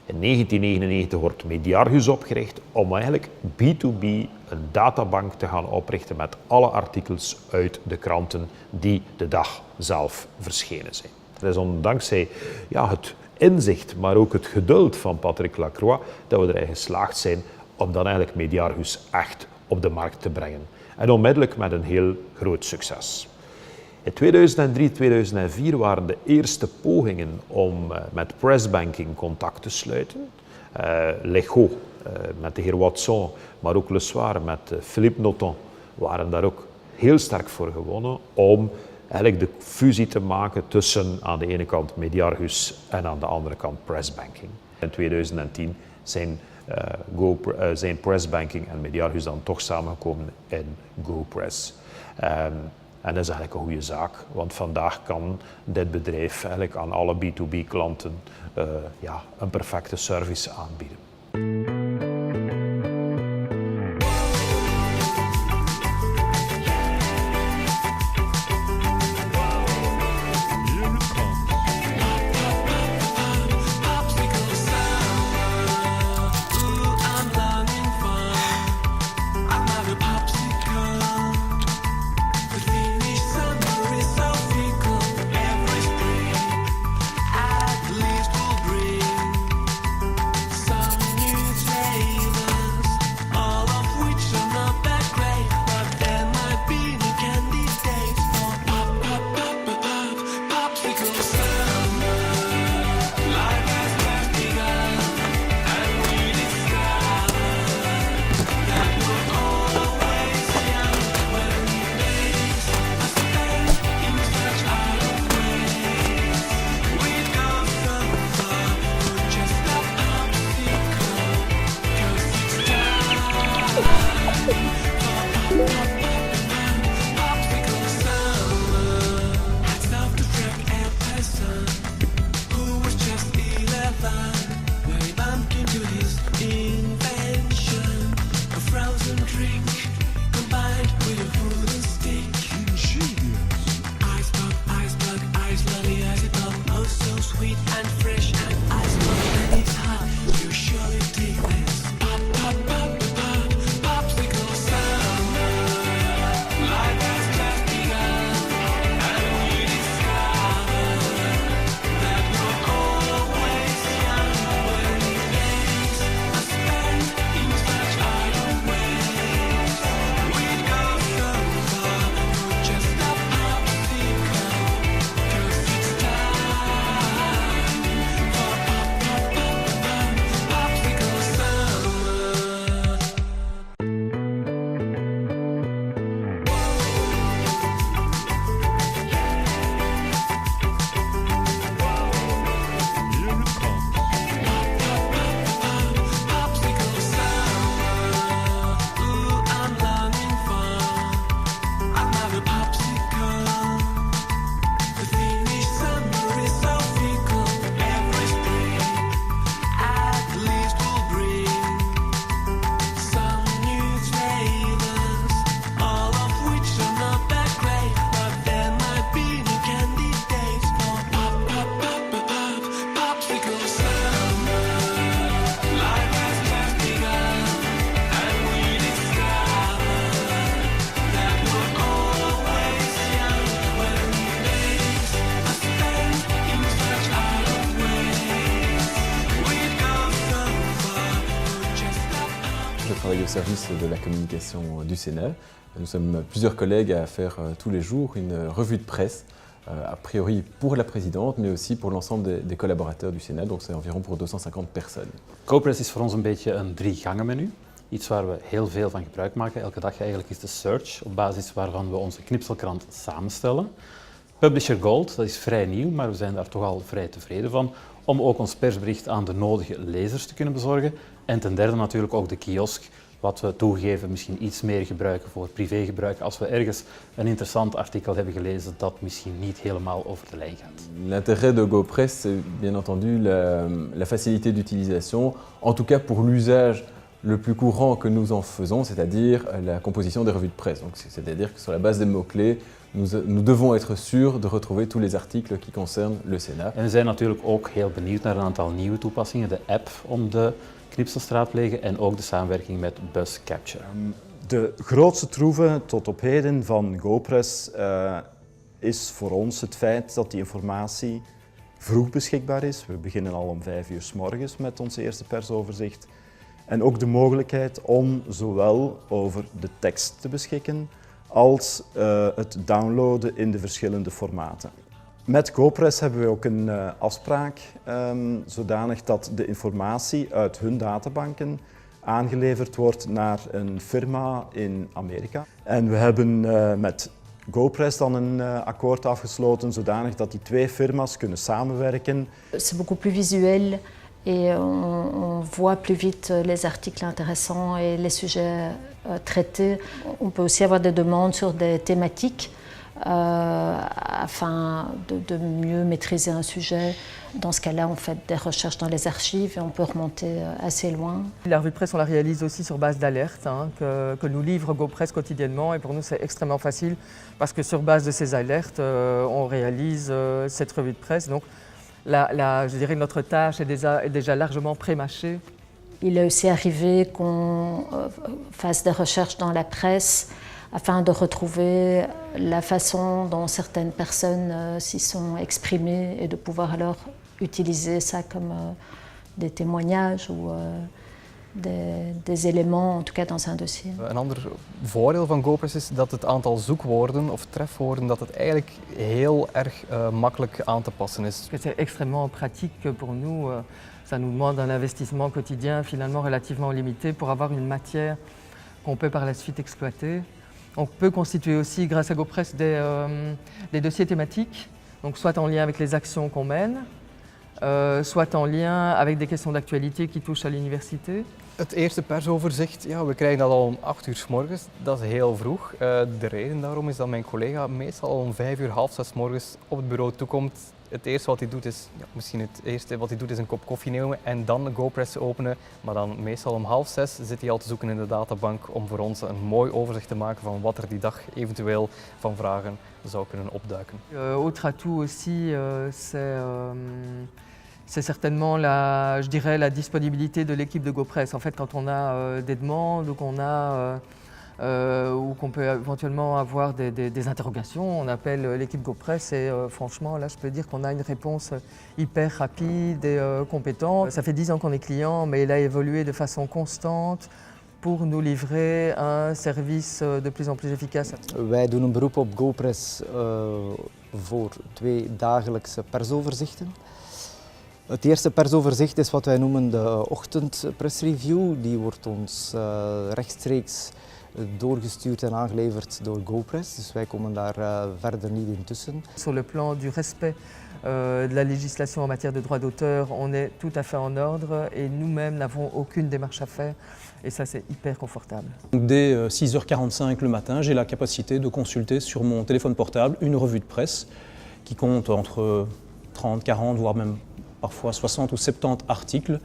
In 1999 wordt Mediargus opgericht om eigenlijk B2B een databank te gaan oprichten met alle artikels uit de kranten die de dag zelf verschenen zijn. Het is dankzij het inzicht, maar ook het geduld van Patrick Lacroix dat we erin geslaagd zijn om dan eigenlijk Mediargus echt op de markt te brengen. En onmiddellijk met een heel groot succes. In 2003, 2004 waren de eerste pogingen om met pressbanking contact te sluiten. L'Echo met de heer Watson, maar ook Le Soir met Philippe Noton waren daar ook heel sterk voor gewonnen om eigenlijk de fusie te maken tussen aan de ene kant Mediargus en aan de andere kant pressbanking. In 2010 zijn pressbanking en Mediargus dan toch samengekomen in GoPress. En dat is eigenlijk een goede zaak, want vandaag kan dit bedrijf eigenlijk aan alle B2B-klanten een perfecte service aanbieden. Je travaille au service de la communication du Sénat. Nous sommes plusieurs collègues à faire tous les jours une revue de presse, a priori pour la présidente, mais aussi pour l'ensemble des collaborateurs du Sénat, donc c'est environ pour 250 personnes. GoPress is voor ons een beetje een 3-gangen-menu. Iets waar we heel veel van gebruik maken. Elke dag eigenlijk is de search, op basis waarvan we onze knipselkrant samenstellen. Publisher Gold, dat is vrij nieuw, maar we zijn daar toch al vrij tevreden van, om ook ons persbericht aan de nodige lezers te kunnen bezorgen. En ten derde natuurlijk ook de kiosk, wat we toegeven misschien iets meer gebruiken voor privégebruik als we ergens een interessant artikel hebben gelezen dat misschien niet helemaal over de lijn gaat. L'intérêt de GoPress, c'est bien entendu la facilité d'utilisation, en tout cas pour l'usage le plus courant que nous en faisons, c'est-à-dire la composition des revues de presse. Donc, c'est-à-dire que sur la base des mots-clés, nous devons être sûrs de retrouver tous les articles qui concernent le Sénat. En we zijn natuurlijk ook heel benieuwd naar een aantal nieuwe toepassingen. De app om de knipsels te raadplegen en ook de samenwerking met Buzz Capture. De grootste troeven tot op heden van GoPress is voor ons het feit dat die informatie vroeg beschikbaar is. We beginnen al om 5 uur 's morgens met ons eerste persoverzicht. En ook de mogelijkheid om zowel over de tekst te beschikken als het downloaden in de verschillende formaten. Met GoPress hebben we ook een afspraak zodanig dat de informatie uit hun databanken aangeleverd wordt naar een firma in Amerika. En we hebben met GoPress dan een akkoord afgesloten zodanig dat die 2 firma's kunnen samenwerken. C'est beaucoup plus visuel et on voit plus vite les articles intéressants et les sujets traités. On peut aussi avoir des demandes sur des thématiques afin de mieux maîtriser un sujet. Dans ce cas-là, on fait des recherches dans les archives et on peut remonter assez loin. La revue de presse, on la réalise aussi sur base d'alertes que nous livre GoPress quotidiennement et pour nous c'est extrêmement facile parce que sur base de ces alertes, on réalise cette revue de presse. Donc, je dirais que notre tâche est déjà largement pré-mâchée. Il est aussi arrivé qu'on fasse des recherches dans la presse afin de retrouver la façon dont certaines personnes s'y sont exprimées et de pouvoir alors utiliser ça comme des témoignages ou des éléments, en tout cas dans un dossier. Een ander voordeel van GoPress is dat het aantal zoekwoorden of trefwoorden dat het eigenlijk heel erg makkelijk aan te passen is. C'est extrêmement pratique pour nous. Ça nous demande un investissement quotidien finalement relativement limité pour avoir une matière qu'on peut par la suite exploiter. On peut constituer aussi, grâce à GoPress, des dossiers thématiques, donc soit en lien avec les actions qu'on mène, soit en lien avec des questions d'actualité qui touchent à l'université. Het eerste persoverzicht, ja, we krijgen dat al om 8 uur 's morgens, dat is heel vroeg. De reden daarom is dat mijn collega meestal al om 5 uur, half 6 's morgens op het bureau toekomt. Het eerste wat hij doet is, ja, misschien het eerste wat hij doet is een kop koffie nemen en dan de GoPress openen. Maar dan meestal om half 6 zit hij al te zoeken in de databank om voor ons een mooi overzicht te maken van wat er die dag eventueel van vragen zou kunnen opduiken. Autre atout aussi, c'est certainement je dirais la disponibilité de l'équipe de GoPress. En fait, quand on a des demandes ou qu'on peut éventuellement avoir des interrogations, on appelle l'équipe GoPress et franchement, là, je peux dire qu'on a une réponse hyper rapide et compétente. Ça fait 10 ans qu'on est client, mais il a évolué de façon constante pour nous livrer un service de plus en plus efficace. Wij doen een beroep op GoPress voor 2 dagelijkse persoverzichten. Het eerste persoverzicht is wat wij noemen de ochtendpressreview. Die wordt ons rechtstreeks doorgestuurd en aangeleverd door GoPress, dus wij komen daar verder niet in tussen. Sur le plan du respect de la législation en matière de droit d'auteur, on est tout à fait en ordre et nous-mêmes n'avons aucune démarche à faire et ça c'est hyper confortable. Dès 6h45 le matin, j'ai la capacité de consulter sur mon téléphone portable une revue de presse qui compte entre 30, 40 voire même parfois 60 ou 70 articles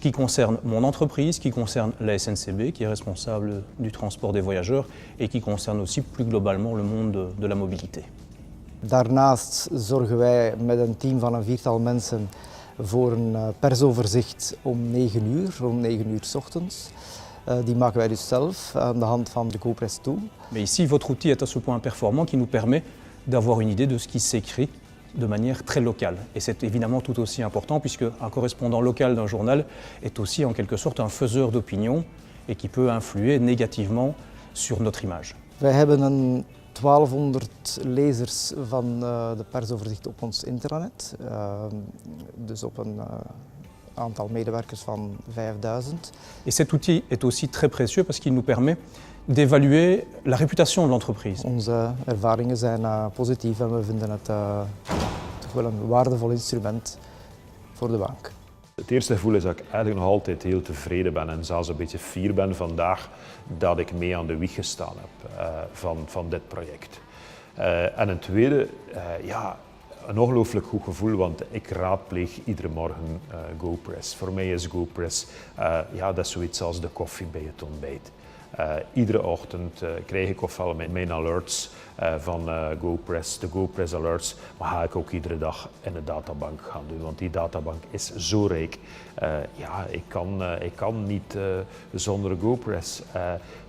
qui concernent mon entreprise, qui concernent la SNCB, qui est responsable du transport des voyageurs, et qui concerne aussi plus globalement le monde de la mobilité. Daarnaast zorgen wij met een team van een 4-tal mensen voor een persoverzicht om 9 uur, rond 9 uur 's ochtends. Die maken wij dus zelf aan de hand van de GoPress tool. Mais ici, votre outil est à ce point performant qu'il nous permet d'avoir une idée de ce qui s'écrit de manière très locale. Et c'est évidemment tout aussi important puisque un correspondant local d'un journal est aussi en quelque sorte un faiseur d'opinion et qui peut influer négativement sur notre image. Wij hebben een 1200 lezers van de persoverzicht op ons intranet, dus op een aantal medewerkers van 5000. Et cet outil est aussi très précieux parce qu'il nous permet d'évaluer la réputation de l'entreprise. Onze ervaringen zijn positief en we vinden het toch wel een waardevol instrument voor de bank. Het eerste gevoel is dat ik eigenlijk nog altijd heel tevreden ben en zelfs een beetje fier ben vandaag dat ik mee aan de wieg gestaan heb van dit project. En een tweede, ja, een ongelooflijk goed gevoel, want ik raadpleeg iedere morgen GoPress. Voor mij is GoPress, ja, dat is zoiets als de koffie bij het ontbijt. Iedere ochtend krijg ik ofwel mijn alerts van GoPress, de GoPress alerts, maar ga ik ook iedere dag in de databank gaan doen, want die databank is zo rijk. Ja, ik kan niet zonder GoPress.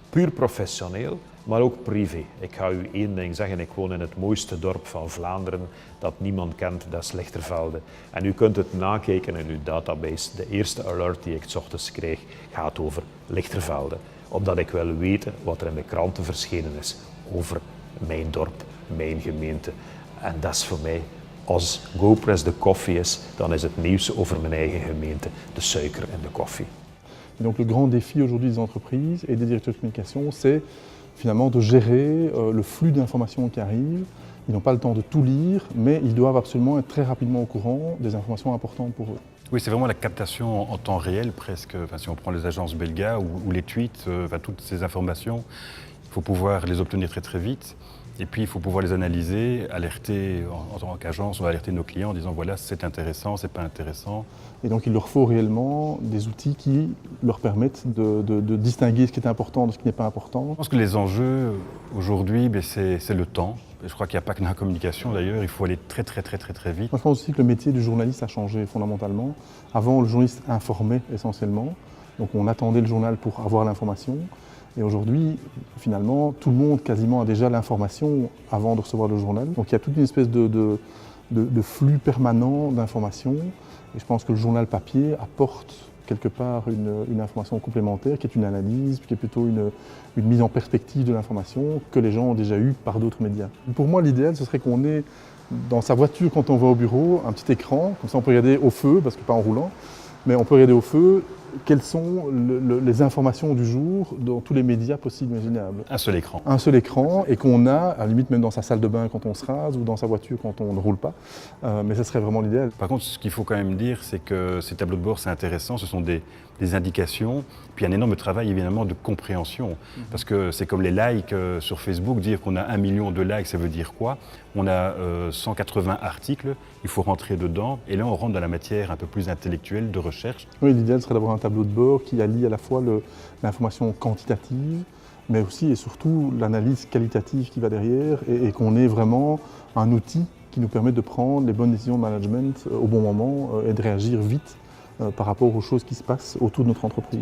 Puur professioneel, maar ook privé. Ik ga u één ding zeggen, ik woon in het mooiste dorp van Vlaanderen dat niemand kent, dat is Lichtervelde. En u kunt het nakijken in uw database. De eerste alert die ik 's ochtends krijg gaat over Lichtervelde, omdat ik wil weten wat er in de kranten verschenen is over mijn dorp, mijn gemeente. En dat is voor mij, als GoPress de koffie is, dan is het nieuws over mijn eigen gemeente de suiker in de koffie. Et donc le grand défi aujourd'hui des entreprises et des directeurs de communication, c'est finalement de gérer le flux d'informations qui arrivent. Ils n'ont pas le temps de tout lire, mais ils doivent absolument être très rapidement au courant des informations importantes pour eux. Oui, c'est vraiment la captation en temps réel presque. Enfin, si on prend les agences Belga ou les tweets, enfin, toutes ces informations, il faut pouvoir les obtenir très très vite. Et puis il faut pouvoir les analyser, alerter en tant qu'agence, on va alerter nos clients en disant voilà c'est intéressant, c'est pas intéressant. Et donc il leur faut réellement des outils qui leur permettent de distinguer ce qui est important de ce qui n'est pas important. Je pense que les enjeux aujourd'hui, c'est le temps. Je crois qu'il n'y a pas que dans la communication d'ailleurs, il faut aller très très très très très vite. Moi, je pense aussi que le métier du journaliste a changé fondamentalement. Avant, le journaliste informait essentiellement, donc on attendait le journal pour avoir l'information. Et aujourd'hui, finalement, tout le monde quasiment a déjà l'information avant de recevoir le journal. Donc il y a toute une espèce de flux permanent d'informations. Et je pense que le journal papier apporte quelque part une information complémentaire, qui est une analyse, qui est plutôt une mise en perspective de l'information que les gens ont déjà eue par d'autres médias. Pour moi, l'idéal, ce serait qu'on ait dans sa voiture, quand on va au bureau, un petit écran, comme ça on peut regarder au feu, parce que pas en roulant, mais on peut regarder au feu quelles sont les informations du jour dans tous les médias possibles et imaginables. Un seul écran. Un seul écran, et qu'on a, à la limite même dans sa salle de bain quand on se rase, ou dans sa voiture quand on ne roule pas, mais ce serait vraiment l'idéal. Par contre, ce qu'il faut quand même dire, c'est que ces tableaux de bord, c'est intéressant, ce sont des indications, puis un énorme travail évidemment de compréhension. Parce que c'est comme les likes sur Facebook, dire qu'on a 1 million de likes, ça veut dire quoi? On a 180 articles, il faut rentrer dedans, et là on rentre dans la matière un peu plus intellectuelle de recherche. Oui, l'idéal serait d'avoir un tableau de bord qui allie à la fois l'information quantitative, mais aussi et surtout l'analyse qualitative qui va derrière, et qu'on ait vraiment un outil qui nous permet de prendre les bonnes décisions de management au bon moment et de réagir vite par rapport aux choses qui se passent autour de notre entreprise.